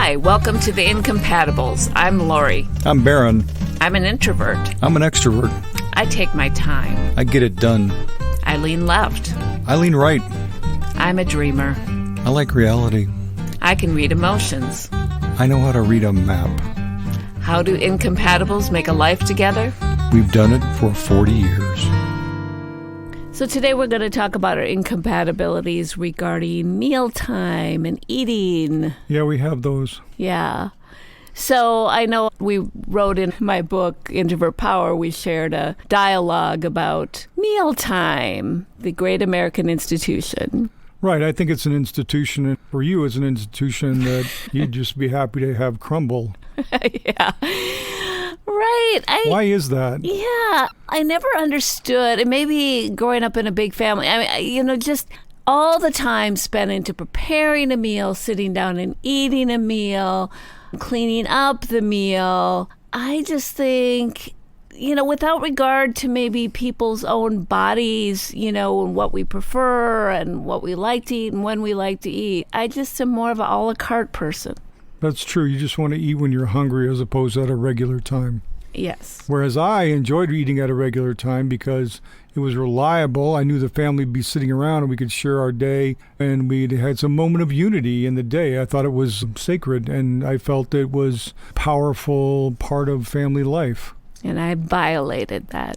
Hi, welcome to the Incompatibles. I'm Laurie. I'm Barron. I'm an introvert. I'm an extrovert. I take my time. I get it done. I lean left. I lean right. I'm a dreamer. I like reality. I can read emotions. I know how to read a map. How do incompatibles make a life together? We've done it for 40 years. So today we're going to talk about our incompatibilities regarding mealtime and eating. Yeah, we have those. Yeah. So I know we wrote in my book, Introvert Power, we shared a dialogue about mealtime, the great American institution. Right. I think it's an institution, and for you, it's an institution that you'd just be happy to have crumble. Yeah. Right. Why is that? Yeah. I never understood, and maybe growing up in a big family, just all the time spent into preparing a meal, sitting down and eating a meal, cleaning up the meal. I just think, without regard to maybe people's own bodies, and what we prefer and what we like to eat and when we like to eat, I just am more of an a la carte person. That's true. You just want to eat when you're hungry as opposed to at a regular time. Yes. Whereas I enjoyed eating at a regular time because it was reliable. I knew the family would be sitting around and we could share our day, and we had some moment of unity in the day. I thought it was sacred, and I felt it was a powerful part of family life. And I violated that.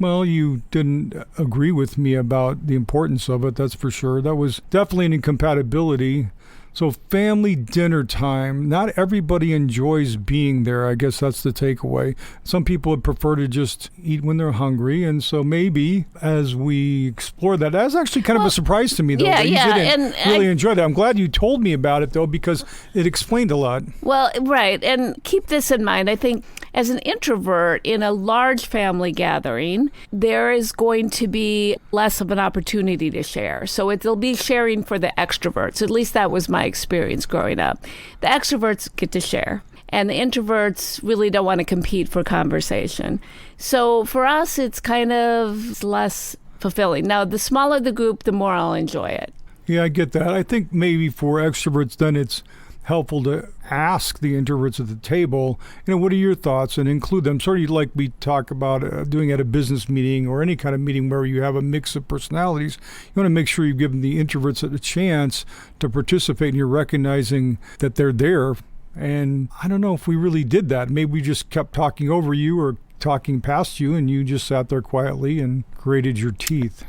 Well, you didn't agree with me about the importance of it, that's for sure. That was definitely an incompatibility. So family dinner time, not everybody enjoys being there. I guess that's the takeaway. Some people would prefer to just eat when they're hungry. And so maybe as we explore that, that's actually kind of a surprise to me, though. Yeah, that you yeah. didn't really enjoy that. I'm glad you told me about it, though, because it explained a lot. Well, right. And keep this in mind. I think as an introvert in a large family gathering, there is going to be less of an opportunity to share. So it'll be sharing for the extroverts. At least that was my experience growing up. The extroverts get to share, and the introverts really don't want to compete for conversation. So for us, it's kind of less fulfilling. Now, the smaller the group, the more I'll enjoy it. Yeah, I get that. I think maybe for extroverts, then it's helpful to ask the introverts at the table, what are your thoughts, and include them. Sort of like we talk about doing at a business meeting or any kind of meeting where you have a mix of personalities. You want to make sure you give the introverts a chance to participate, and you're recognizing that they're there. And I don't know if we really did that. Maybe we just kept talking over you or talking past you, and you just sat there quietly and grated your teeth.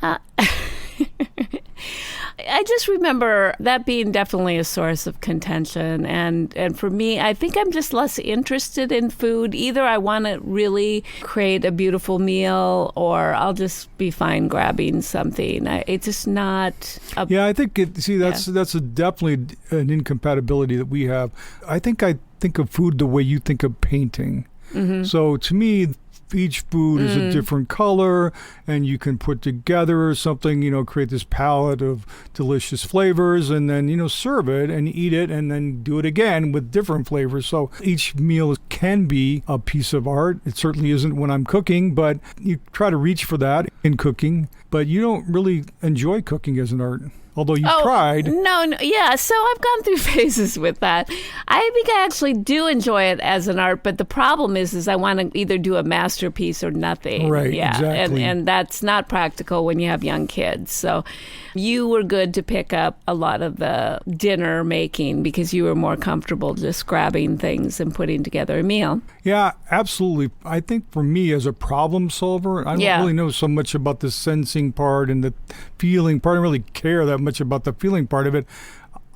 I just remember that being definitely a source of contention. And for me, I think I'm just less interested in food. Either I want to really create a beautiful meal, or I'll just be fine grabbing something. It's just not... Yeah, I think that's definitely an incompatibility that we have. I think of food the way you think of painting. Mm-hmm. So to me, each food is a different color, and you can put together something, create this palette of delicious flavors, and then, serve it and eat it, and then do it again with different flavors. So each meal can be a piece of art. It certainly isn't when I'm cooking, but you try to reach for that in cooking, but you don't really enjoy cooking as an art. Although you tried. No, yeah. So I've gone through phases with that. I think I actually do enjoy it as an art, but the problem is I want to either do a masterpiece or nothing. Right, yeah. exactly. And that's not practical when you have young kids. So you were good to pick up a lot of the dinner making because you were more comfortable just grabbing things and putting together a meal. Yeah, absolutely. I think for me as a problem solver, I don't really know so much about the sensing part and the feeling part. I don't really care that much about the feeling part of it.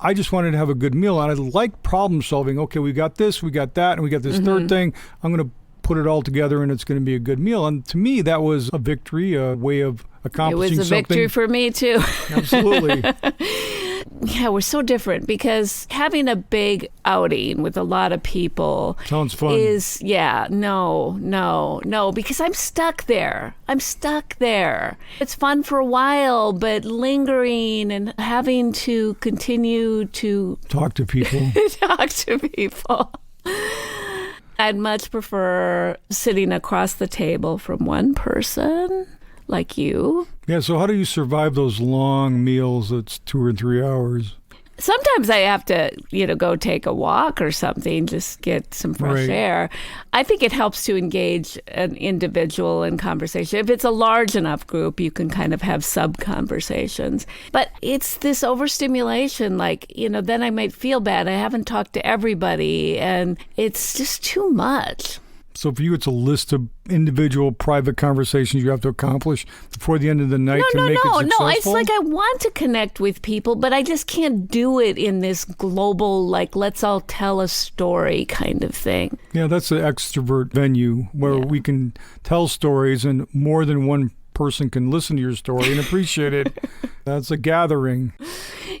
I just wanted to have a good meal, and I like problem solving. Okay, we got this, we got that, and we got this third thing. I'm going to put it all together, and it's going to be a good meal. And to me, that was a victory, a way of accomplishing something. It was a victory for me, too. Absolutely. Yeah, we're so different because having a big outing with a lot of people sounds fun. No, because I'm stuck there. It's fun for a while, but lingering and having to continue to talk to people. I'd much prefer sitting across the table from one person like you. Yeah, so how do you survive those long meals that's 2 or 3 hours? Sometimes I have to, go take a walk or something, just get some fresh air. I think it helps to engage an individual in conversation. If it's a large enough group, you can kind of have sub-conversations. But it's this overstimulation, then I might feel bad. I haven't talked to everybody, and it's just too much. So for you, it's a list of individual private conversations you have to accomplish before the end of the night to make it successful? No, it's like I want to connect with people, but I just can't do it in this global, let's all tell a story kind of thing. Yeah, that's an extrovert venue where we can tell stories and more than one person can listen to your story and appreciate it. That's a gathering.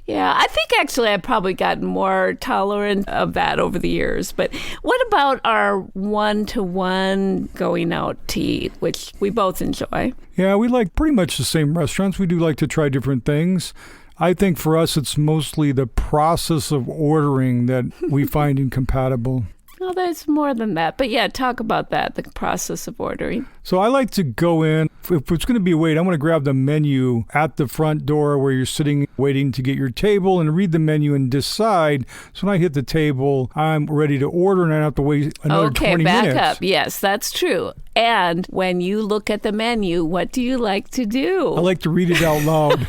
Yeah, I think actually I've probably gotten more tolerant of that over the years. But what about our one-to-one going out to eat, which we both enjoy? Yeah, we like pretty much the same restaurants. We do like to try different things. I think for us, it's mostly the process of ordering that we find incompatible. Well, there's more than that. But yeah, talk about that, the process of ordering. So I like to go in. If it's going to be a wait, I'm going to grab the menu at the front door where you're sitting waiting to get your table and read the menu and decide. So when I hit the table, I'm ready to order and I don't have to wait another 20 minutes. Okay, back up. Yes, that's true. And when you look at the menu, what do you like to do? I like to read it out loud.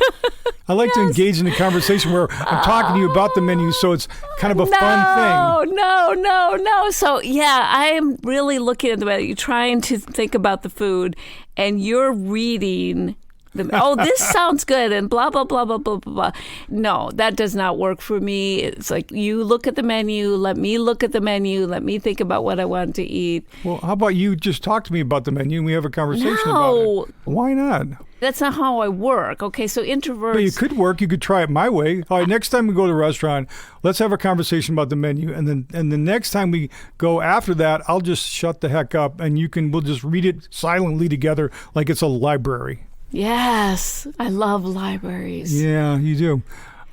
I like to engage in a conversation where I'm talking to you about the menu, so it's kind of a fun thing. No. So, yeah, I am really looking at the menu, trying to think about the food, and you're reading this sounds good, and blah, blah, blah, blah, blah, blah, blah. No, that does not work for me. It's like, you look at the menu, let me look at the menu, let me think about what I want to eat. Well, how about you just talk to me about the menu and we have a conversation about it? Why not? That's not how I work. Okay, so introverts... But you could work. You could try it my way. All right, next time we go to the restaurant, let's have a conversation about the menu. And the next time we go after that, I'll just shut the heck up and we'll just read it silently together like it's a library. Yes, I love libraries. Yeah, you do.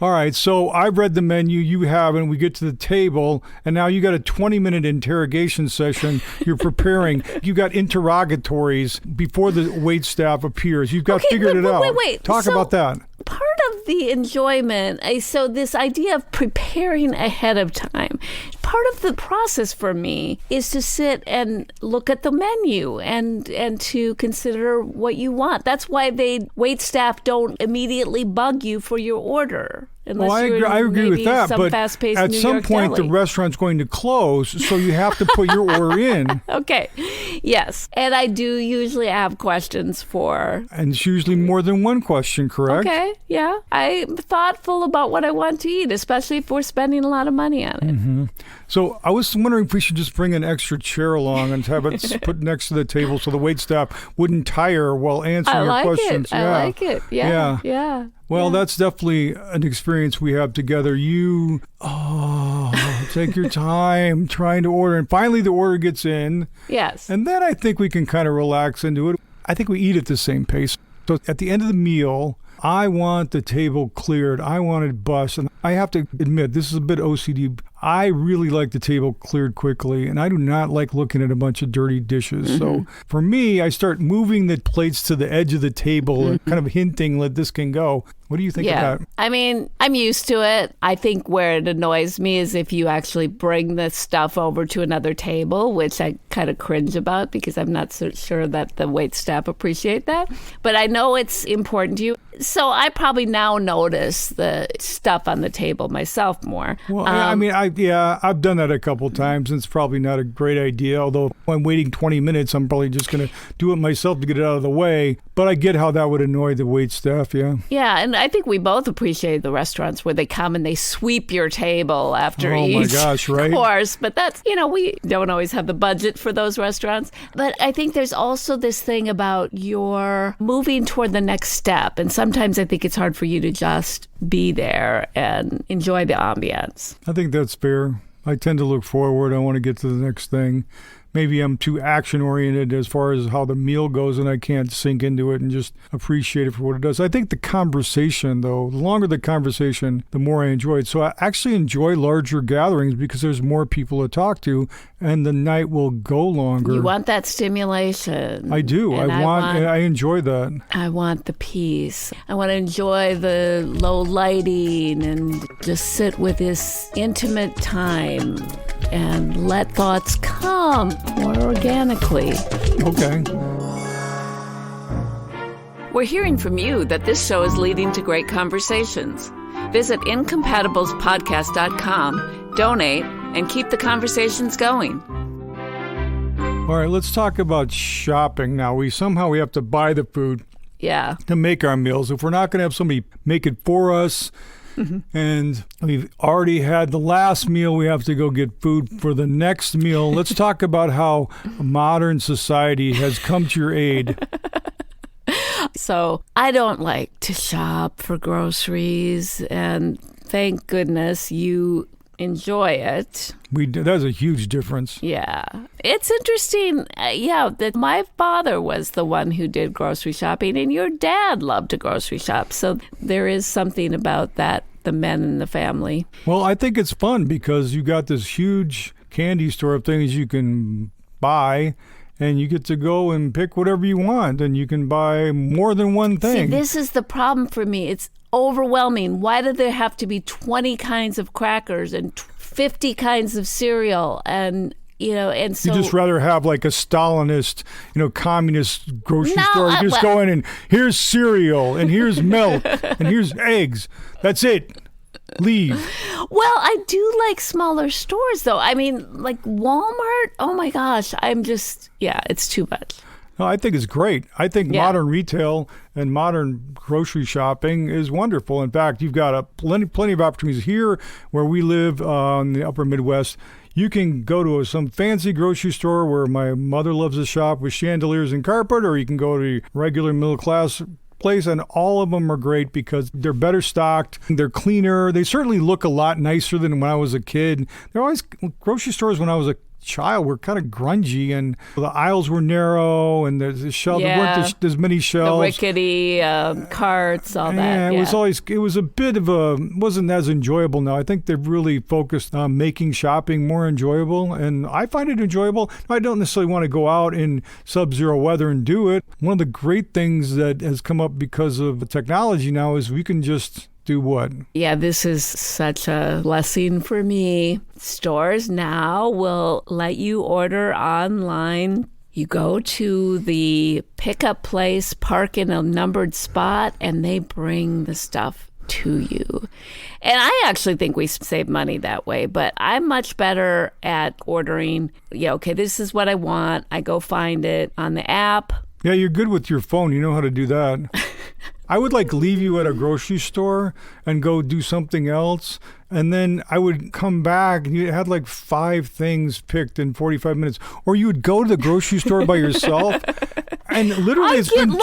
All right, so I've read the menu, you haven't. We get to the table, and now you got a 20-minute interrogation session. You're preparing. You got interrogatories before the wait staff appears. You've got figured it out. Wait. Talk about that. Part of the enjoyment, so this idea of preparing ahead of time, part of the process for me is to sit and look at the menu and to consider what you want. That's why wait staff don't immediately bug you for your order. Well, I agree with that, but at some point the restaurant's going to close, so you have to put your order in. Okay, yes. And I do usually have questions for... And it's usually more than one question, correct? Okay, yeah. I'm thoughtful about what I want to eat, especially if we're spending a lot of money on it. Mm-hmm. So I was wondering if we should just bring an extra chair along and have it put next to the table so the waitstaff wouldn't tire while answering your questions. I like it. Yeah. Well, that's definitely an experience we have together. You take your time trying to order, and finally the order gets in. Yes. And then I think we can kind of relax into it. I think we eat at the same pace. So at the end of the meal, I want the table cleared. I want it bussed. And I have to admit, this is a bit OCD. I really like the table cleared quickly, and I do not like looking at a bunch of dirty dishes. Mm-hmm. So for me, I start moving the plates to the edge of the table and kind of hinting, let this can go. What do you think of that? I mean, I'm used to it. I think where it annoys me is if you actually bring the stuff over to another table, which I kind of cringe about because I'm not so sure that the wait staff appreciate that. But I know it's important to you. So I probably now notice the stuff on the table myself more. Well, I've done that a couple times, and it's probably not a great idea. Although if I'm waiting 20 minutes, I'm probably just going to do it myself to get it out of the way. But I get how that would annoy the wait staff, yeah. Yeah, and I think we both appreciate the restaurants where they come and they sweep your table after each course. But that's, we don't always have the budget for those restaurants. But I think there's also this thing about you're moving toward the next step. And sometimes I think it's hard for you to just be there and enjoy the ambiance. I think that's fair. I tend to look forward. I want to get to the next thing. maybe I'm too action oriented as far as how the meal goes, and I can't sink into it and just appreciate it for what it does. I think the conversation, though, the longer the conversation, the more I enjoy it. So I actually enjoy larger gatherings because there's more people to talk to, and the night will go longer. You want that stimulation. I do. I enjoy that. I want the peace. I want to enjoy the low lighting and just sit with this intimate time and let thoughts come more organically. Okay. We're hearing from you that this show is leading to great conversations. Visit incompatibilspodcast.com, donate, and keep the conversations going. All right, let's talk about shopping now. We have to buy the food to make our meals. If we're not going to have somebody make it for us, and we've already had the last meal, we have to go get food for the next meal. Let's talk about how modern society has come to your aid. So I don't like to shop for groceries, and thank goodness you enjoy it. That's a huge difference. Yeah. It's interesting, that my father was the one who did grocery shopping, and your dad loved to grocery shop. So there is something about that, the men in the family. Well, I think it's fun because you got this huge candy store of things you can buy, and you get to go and pick whatever you want, and you can buy more than one thing. See, this is the problem for me. It's overwhelming. Why do there have to be 20 kinds of crackers and 50 kinds of cereal? And so... You just rather have like a Stalinist, communist grocery store. You just go in and here's cereal, and here's milk, and here's eggs. That's it. Leave. Well, I do like smaller stores, though. I mean, like Walmart, oh my gosh, it's too much. No, I think it's great. I think modern retail and modern grocery shopping is wonderful. In fact, you've got plenty of opportunities here where we live in the upper Midwest. You can go to some fancy grocery store where my mother loves to shop with chandeliers and carpet, or you can go to a regular middle class place, and all of them are great because they're better stocked, they're cleaner, they certainly look a lot nicer than when I was a kid. Grocery stores when I was a child were kind of grungy, and the aisles were narrow, and the shelves there weren't as many shelves. The rickety carts, all that. It was a bit of wasn't as enjoyable now. I think they've really focused on making shopping more enjoyable, and I find it enjoyable. I don't necessarily want to go out in sub-zero weather and do it. One of the great things that has come up because of technology now is we can just do what? Yeah, this is such a blessing for me. Stores now will let you order online. You go to the pickup place, park in a numbered spot, and they bring the stuff to you. And I actually think we save money that way, but I'm much better at ordering, this is what I want. I go find it on the app. Yeah, you're good with your phone. You know how to do that. I would leave you at a grocery store and go do something else. And then I would come back and you had 5 things picked in 45 minutes. Or you would go to the grocery store by yourself. And literally it's been 2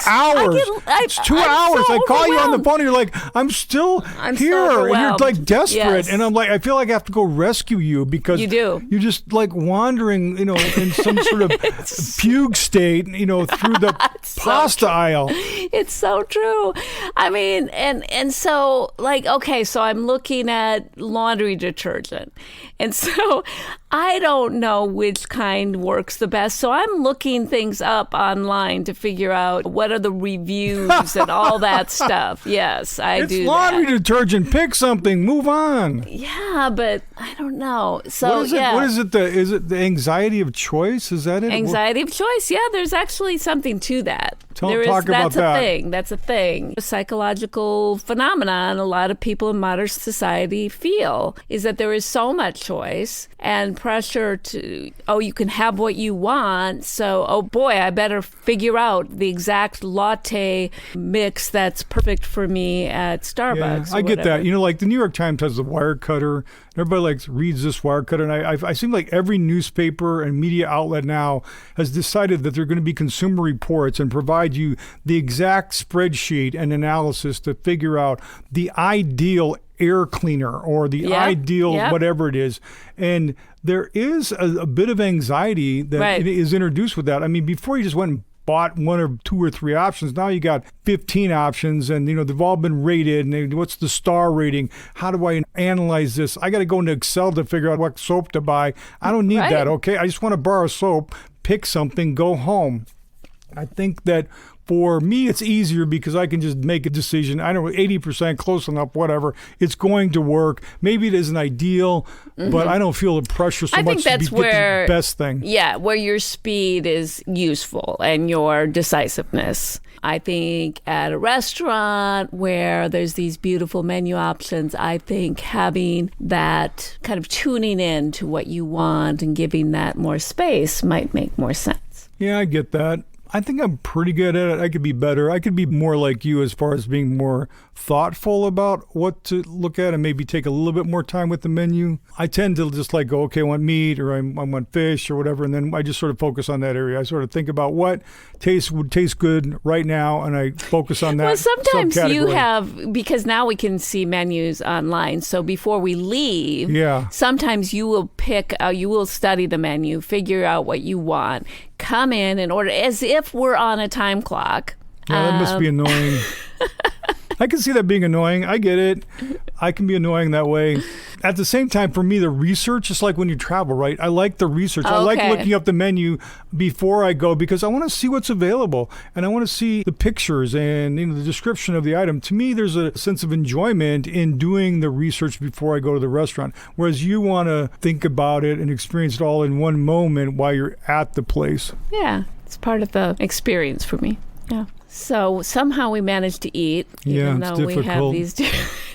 hours. It's 2 hours. I call you on the phone and you're like, I'm still here. And you're desperate. Yes. And I'm I feel like I have to go rescue you because you do. You're just wandering, in some sort of fugue state, through the pasta aisle. It's so true. I mean, and so so I'm looking at laundry detergent. And so I don't know which kind works the best. So I'm looking things up online to figure out what are the reviews and all that stuff. Yes, I do that. It's laundry detergent. Pick something. Move on. Yeah, but I don't know. So what is it? What is it? Is it the anxiety of choice? Is that it? Anxiety of choice. Yeah, there's actually something to that. Talk about that. That's a thing. A psychological phenomenon a lot of people in modern society feel is that there is so much choice and pressure to, you can have what you want. So, I better figure out the exact latte mix that's perfect for me at Starbucks. Yeah, I get that. The New York Times has the Wirecutter Everybody reads this Wirecutter, and I seem like every newspaper and media outlet now has decided that they're going to be consumer reports and provide you the exact spreadsheet and analysis to figure out the ideal air cleaner or the ideal whatever it is. And there is a bit of anxiety that is introduced with that. I mean, before you just went and bought one or two or three options. Now you got 15 options, and they've all been rated. And what's the star rating? How do I analyze this? I got to go into Excel to figure out what soap to buy. I don't need that. Okay, I just want to borrow soap, pick something, go home. I think that for me, it's easier because I can just make a decision. I know 80% close enough, whatever. It's going to work. Maybe it isn't ideal, but I don't feel the pressure so much. I think that's where the best thing. Yeah, where your speed is useful and your decisiveness. I think at a restaurant where there's these beautiful menu options, I think having that kind of tuning in to what you want and giving that more space might make more sense. Yeah, I get that. I think I'm pretty good at it. I could be better. I could be more like you as far as being more thoughtful about what to look at and maybe take a little bit more time with the menu. I tend to just go, okay, I want meat or I want fish or whatever, and then I just sort of focus on that area. I sort of think about what would taste good right now, and I focus on that. Well, sometimes you have, because now we can see menus online, so before we leave, sometimes you will you will study the menu, figure out what you want, come in order as if we're on a time clock. Yeah, that must be annoying. I can see that being annoying. I get it. I can be annoying that way. At the same time, for me, the research is like when you travel, right? I like the research. I like looking up the menu before I go because I want to see what's available and I want to see the pictures and the description of the item. To me, there's a sense of enjoyment in doing the research before I go to the restaurant, whereas you want to think about it and experience it all in one moment while you're at the place. Yeah, it's part of the experience for me. Yeah. So somehow we managed to eat, even though we have these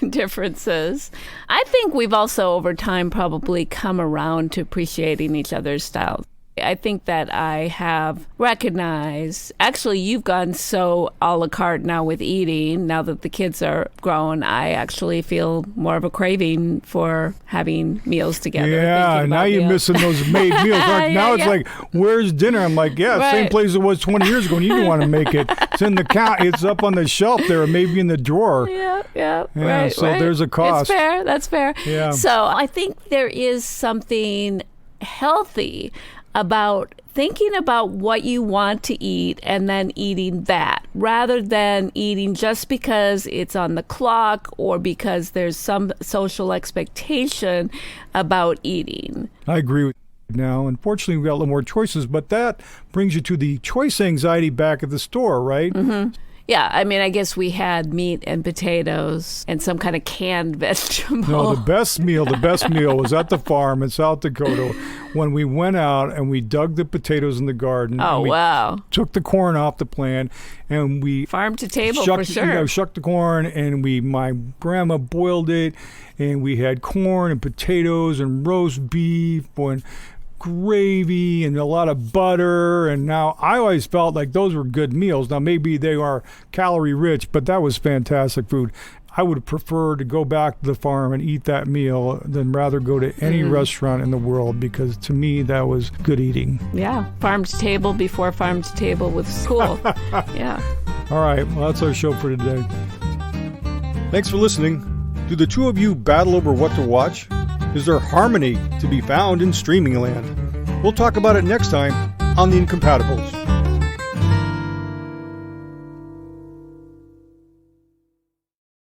differences. I think we've also, over time, probably come around to appreciating each other's styles. I think that I have recognized, actually, you've gone so a la carte now with eating. Now that the kids are grown, I actually feel more of a craving for having meals together. Yeah, now you're missing those made meals. Now it's like, where's dinner? I'm like, same place it was 20 years ago, and you didn't want to make it. It's in the it's up on the shelf there, or maybe in the drawer. So there's a cost. That's fair. Yeah. So I think there is something healthy about thinking about what you want to eat and then eating that, rather than eating just because it's on the clock or because there's some social expectation about eating. I agree with you. Now, unfortunately, we've got a little more choices, but that brings you to the choice anxiety back at the store, right? Mm-hmm. Yeah, I mean, I guess we had meat and potatoes and some kind of canned vegetable. No, the best meal was at the farm in South Dakota when we went out and we dug the potatoes in the garden. Oh, wow. Took the corn off the plant and we... Farm to table, for sure. Shucked the corn and my grandma boiled it and we had corn and potatoes and roast beef and gravy and a lot of butter, and now I always felt like those were good meals. Now maybe they are calorie rich, but that was fantastic food. I would prefer to go back to the farm and eat that meal than rather go to any restaurant in the world, because to me that was good eating. Yeah, farm to table before farm to table was cool. Yeah. All right, well, that's our show for today. Thanks for listening. Do the two of you battle over what to watch? Is there harmony to be found in streaming land? We'll talk about it next time on The Incompatibles.